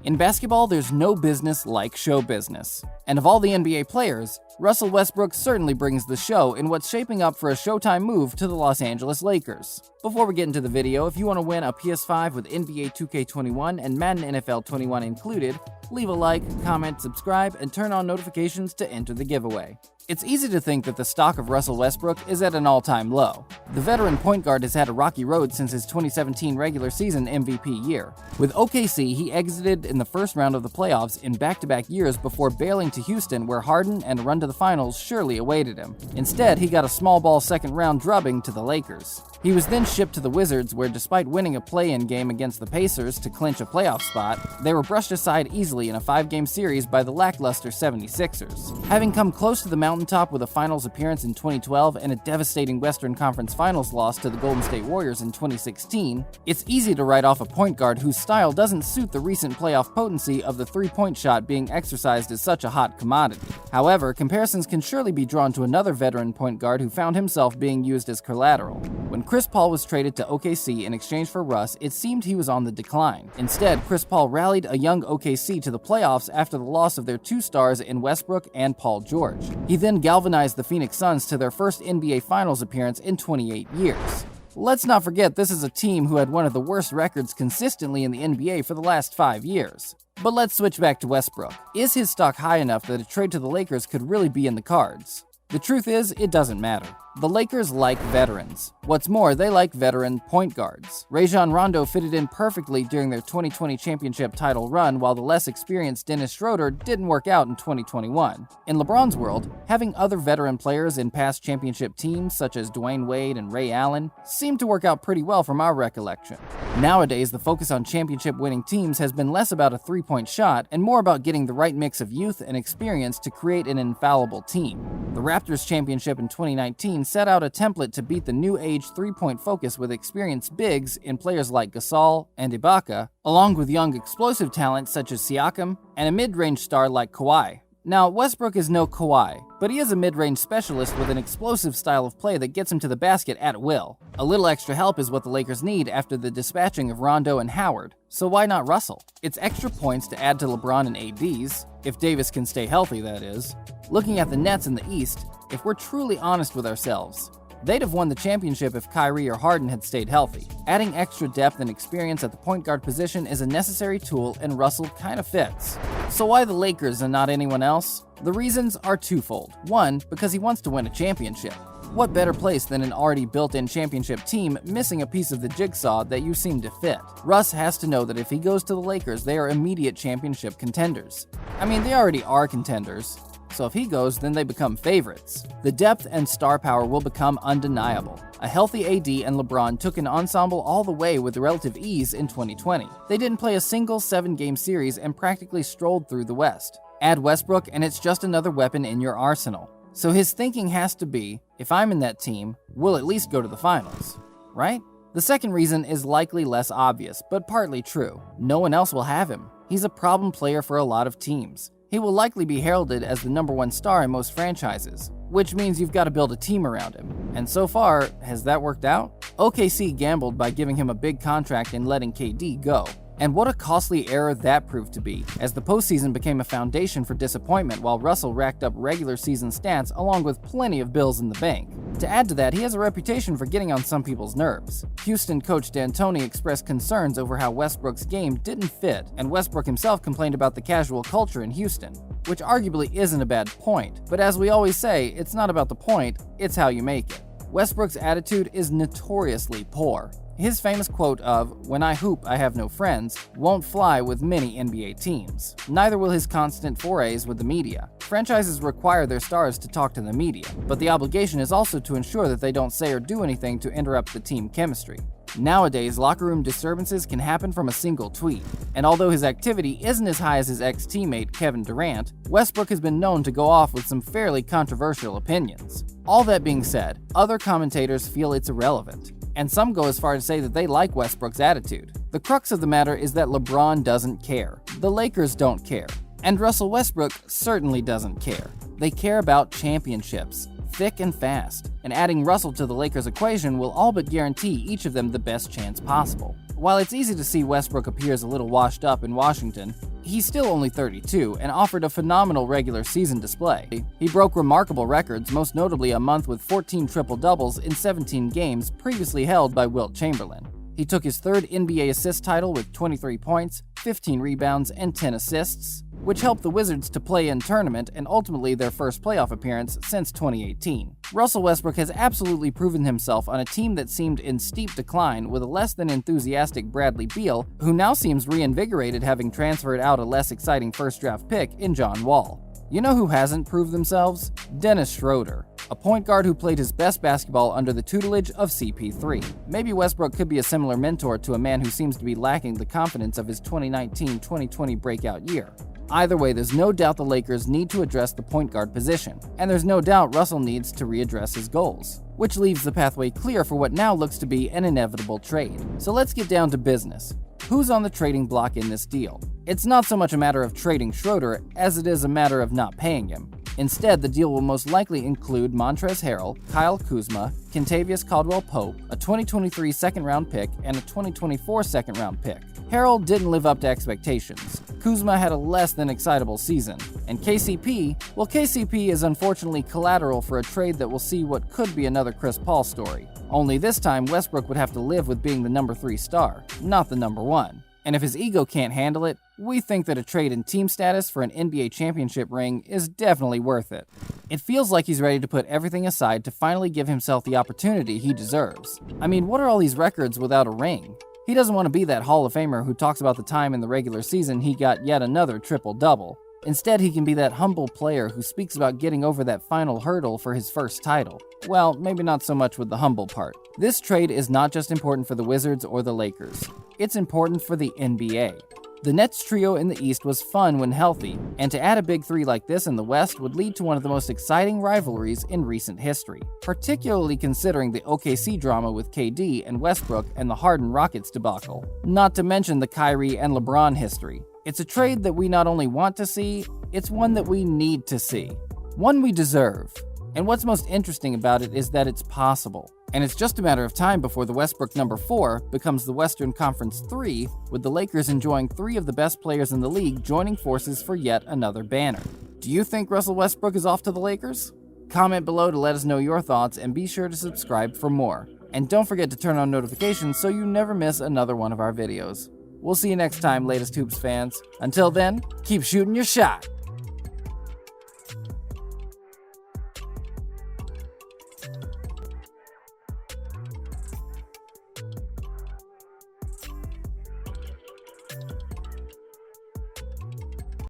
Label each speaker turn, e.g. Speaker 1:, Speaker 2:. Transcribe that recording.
Speaker 1: In basketball, there's no business like show business. And of all the NBA players, Russell Westbrook certainly brings the show in what's shaping up for a Showtime move to the Los Angeles Lakers. Before we get into the video, if you want to win a PS5 with NBA 2K21 and Madden NFL 21 included, leave a like, comment, subscribe, and turn on notifications to enter the giveaway. It's easy to think that the stock of Russell Westbrook is at an all-time low. The veteran point guard has had a rocky road since his 2017 regular season MVP year. With OKC, he exited in the first round of the playoffs in back-to-back years before bailing to Houston, where Harden and a run to the finals surely awaited him. Instead, he got a small-ball second-round drubbing to the Lakers. He was then shipped to the Wizards, where despite winning a play-in game against the Pacers to clinch a playoff spot, they were brushed aside easily in a 5-game series by the lackluster 76ers. Having come close to the mountaintop with a finals appearance in 2012 and a devastating Western Conference Finals loss to the Golden State Warriors in 2016, it's easy to write off a point guard whose style doesn't suit the recent playoff potency of the three-point shot being exercised as such a hot commodity. However, comparisons can surely be drawn to another veteran point guard who found himself being used as collateral. When Chris Paul was traded to OKC in exchange for Russ, it seemed he was on the decline. Instead, Chris Paul rallied a young OKC to the playoffs after the loss of their two stars in Westbrook and Paul George. He then galvanized the Phoenix Suns to their first NBA Finals appearance in 28 years. Let's not forget this is a team who had one of the worst records consistently in the NBA for the last 5 years. But let's switch back to Westbrook. Is his stock high enough that a trade to the Lakers could really be in the cards? The truth is, it doesn't matter. The Lakers like veterans. What's more, they like veteran point guards. Rajon Rondo fitted in perfectly during their 2020 championship title run, while the less experienced Dennis Schroeder didn't work out in 2021. In LeBron's world, having other veteran players in past championship teams, such as Dwayne Wade and Ray Allen, seemed to work out pretty well from our recollection. Nowadays, the focus on championship-winning teams has been less about a three-point shot and more about getting the right mix of youth and experience to create an infallible team. The Raptors championship in 2019 set out a template to beat the new age three-point focus with experienced bigs in players like Gasol and Ibaka, along with young explosive talent such as Siakam and a mid-range star like Kawhi. Now, Westbrook is no Kawhi, but he is a mid-range specialist with an explosive style of play that gets him to the basket at will. A little extra help is what the Lakers need after the dispatching of Rondo and Howard, so why not Russell? It's extra points to add to LeBron and AD's, if Davis can stay healthy, that is. Looking at the Nets in the East, if we're truly honest with ourselves, they'd have won the championship if Kyrie or Harden had stayed healthy. Adding extra depth and experience at the point guard position is a necessary tool, and Russell kind of fits. So why the Lakers and not anyone else? The reasons are twofold. One, because he wants to win a championship. What better place than an already built-in championship team missing a piece of the jigsaw that you seem to fit? Russ has to know that if he goes to the Lakers, they are immediate championship contenders. I mean, they already are contenders. So if he goes, then they become favorites. The depth and star power will become undeniable. A healthy AD and LeBron took an ensemble all the way with relative ease in 2020. They didn't play a single 7-game series and practically strolled through the West. Add Westbrook and it's just another weapon in your arsenal. So his thinking has to be, if I'm in that team, we'll at least go to the finals, right? The second reason is likely less obvious, but partly true. No one else will have him. He's a problem player for a lot of teams. He will likely be heralded as the #1 star in most franchises, which means you've got to build a team around him. And so far, has that worked out? OKC gambled by giving him a big contract and letting KD go. And what a costly error that proved to be, as the postseason became a foundation for disappointment while Russell racked up regular season stats along with plenty of bills in the bank. To add to that, he has a reputation for getting on some people's nerves. Houston coach D'Antoni expressed concerns over how Westbrook's game didn't fit, and Westbrook himself complained about the casual culture in Houston, which arguably isn't a bad point. But as we always say, it's not about the point, it's how you make it. Westbrook's attitude is notoriously poor. His famous quote of, "When I hoop, I have no friends," won't fly with many NBA teams. Neither will his constant forays with the media. Franchises require their stars to talk to the media, but the obligation is also to ensure that they don't say or do anything to interrupt the team chemistry. Nowadays, locker room disturbances can happen from a single tweet, and although his activity isn't as high as his ex-teammate Kevin Durant, Westbrook has been known to go off with some fairly controversial opinions. All that being said, other commentators feel it's irrelevant, and some go as far to say that they like Westbrook's attitude. The crux of the matter is that LeBron doesn't care, the Lakers don't care, and Russell Westbrook certainly doesn't care. They care about championships, thick and fast, and adding Russell to the Lakers equation will all but guarantee each of them the best chance possible. While it's easy to see Westbrook appears a little washed up in Washington, He's still only 32 and offered a phenomenal regular season display. He broke remarkable records, most notably a month with 14 triple-doubles in 17 games previously held by Wilt Chamberlain. He took his third NBA assist title with 23 points, 15 rebounds, and 10 assists, which helped the Wizards to play in tournament and ultimately their first playoff appearance since 2018. Russell Westbrook has absolutely proven himself on a team that seemed in steep decline with a less than enthusiastic Bradley Beal, who now seems reinvigorated having transferred out a less exciting first-draft pick in John Wall. You know who hasn't proved themselves? Dennis Schroeder, a point guard who played his best basketball under the tutelage of CP3. Maybe Westbrook could be a similar mentor to a man who seems to be lacking the confidence of his 2019-2020 breakout year. Either way, there's no doubt the Lakers need to address the point guard position, and there's no doubt Russell needs to readdress his goals, which leaves the pathway clear for what now looks to be an inevitable trade. So let's get down to business. Who's on the trading block in this deal? It's not so much a matter of trading Schroeder as it is a matter of not paying him. Instead, the deal will most likely include Montrezl Harrell, Kyle Kuzma, Kentavious Caldwell-Pope, a 2023 second-round pick, and a 2024 second-round pick. Harrell didn't live up to expectations. Kuzma had a less than excitable season. And KCP is unfortunately collateral for a trade that will see what could be another Chris Paul story. Only this time, Westbrook would have to live with being the number 3 star, not the number 1. And if his ego can't handle it, we think that a trade in team status for an NBA championship ring is definitely worth it. It feels like he's ready to put everything aside to finally give himself the opportunity he deserves. I mean, what are all these records without a ring? He doesn't want to be that Hall of Famer who talks about the time in the regular season he got yet another triple-double. Instead, he can be that humble player who speaks about getting over that final hurdle for his first title. Well, maybe not so much with the humble part. This trade is not just important for the Wizards or the Lakers. It's important for the NBA. The Nets trio in the East was fun when healthy, and to add a big three like this in the West would lead to one of the most exciting rivalries in recent history, particularly considering the OKC drama with KD and Westbrook and the Harden Rockets debacle, not to mention the Kyrie and LeBron history. It's a trade that we not only want to see, it's one that we need to see. One we deserve. And what's most interesting about it is that it's possible. And it's just a matter of time before the Westbrook number 4 becomes the Western Conference 3, with the Lakers enjoying 3 of the best players in the league joining forces for yet another banner. Do you think Russell Westbrook is off to the Lakers? Comment below to let us know your thoughts and be sure to subscribe for more. And don't forget to turn on notifications so you never miss another one of our videos. We'll see you next time, latest Hoops fans. Until then, keep shooting your shot.